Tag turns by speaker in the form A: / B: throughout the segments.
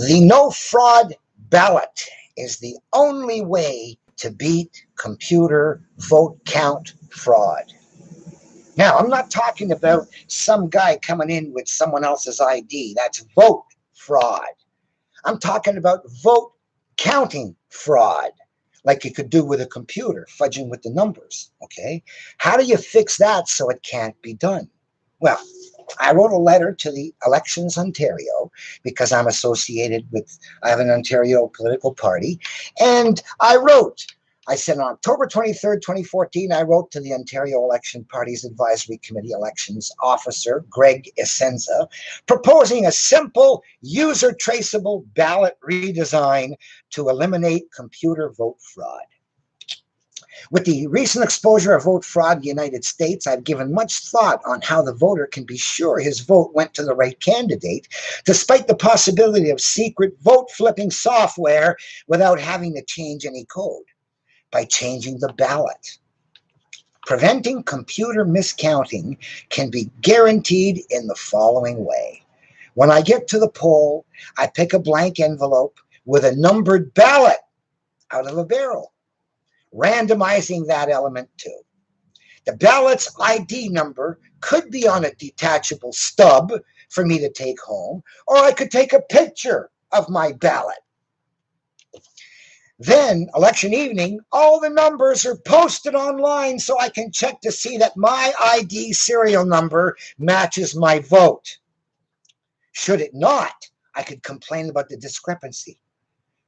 A: The no fraud ballot is the only way to beat computer vote count fraud. Now, I'm not talking about some guy coming in with someone else's ID. That's vote fraud. I'm talking about vote counting fraud, like you could do with a computer, fudging with the numbers, okay? How do you fix that so it can't be done? Well, I wrote a letter to the Elections Ontario because I'm associated with, I have an Ontario political party, and I said on October 23rd, 2014, I wrote to the Ontario Election Party's Advisory Committee Elections Officer, Greg Essenza, proposing a simple, user-traceable ballot redesign to eliminate computer vote fraud. With the recent exposure of vote fraud in the United States, I've given much thought on how the voter can be sure his vote went to the right candidate, despite the possibility of secret vote-flipping software without having to change any code. By changing the ballot. Preventing computer miscounting can be guaranteed in the following way. When I get to the poll, I pick a blank envelope with a numbered ballot out of a barrel, randomizing that element too. The ballot's ID number could be on a detachable stub for me to take home, or I could take a picture of my ballot. Then, election evening, all the numbers are posted online so I can check to see that my ID serial number matches my vote. Should it not, I could complain about the discrepancy.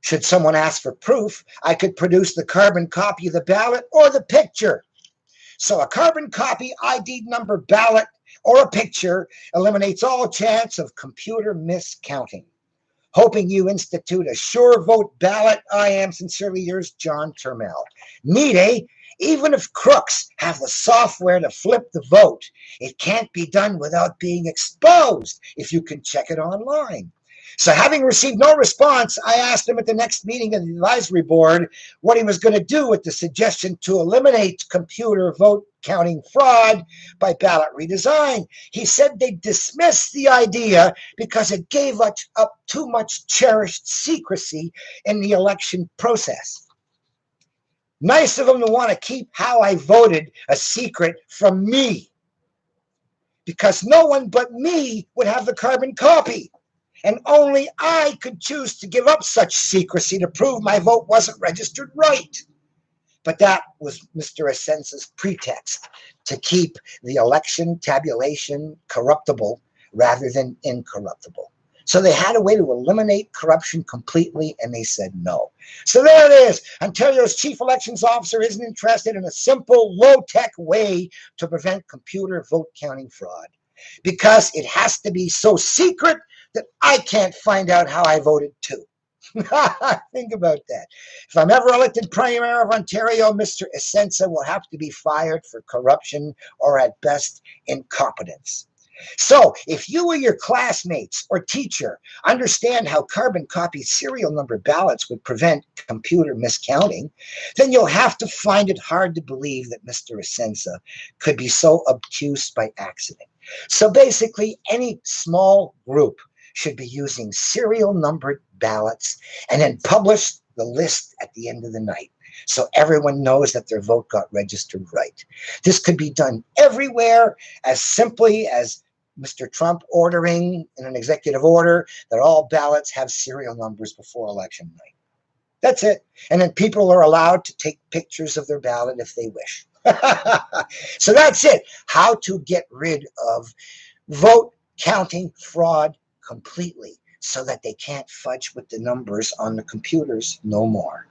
A: Should someone ask for proof, I could produce the carbon copy of the ballot or the picture. So a carbon copy ID number ballot or a picture eliminates all chance of computer miscounting. Hoping you institute a sure vote ballot, I am sincerely yours, John Turmel. Need, eh? Even if crooks have the software to flip the vote, it can't be done without being exposed if you can check it online. So having received no response, I asked him at the next meeting of the advisory board what he was going to do with the suggestion to eliminate computer vote counting fraud by ballot redesign. He said they dismissed the idea because it gave up too much cherished secrecy in the election process. Nice of him to want to keep how I voted a secret from me, because no one but me would have the carbon copy. And only I could choose to give up such secrecy to prove my vote wasn't registered right. But that was Mr. Essenza's pretext to keep the election tabulation corruptible rather than incorruptible. So they had a way to eliminate corruption completely, and they said no. So there it is. Ontario's chief elections officer isn't interested in a simple, low-tech way to prevent computer vote counting fraud, because it has to be so secret that I can't find out how I voted too. Think about that. If I'm ever elected Premier of Ontario, Mr. Essenza will have to be fired for corruption or at best incompetence. So if you or your classmates or teacher understand how carbon copy serial number ballots would prevent computer miscounting, then you'll have to find it hard to believe that Mr. Essenza could be so obtuse by accident. So basically, any small group should be using serial numbered ballots and then publish the list at the end of the night so everyone knows that their vote got registered right. This could be done everywhere, as simply as Mr. Trump ordering in an executive order that all ballots have serial numbers before election night. That's it. And then people are allowed to take pictures of their ballot if they wish. So that's it. How to get rid of vote counting fraud completely so that they can't fudge with the numbers on the computers no more.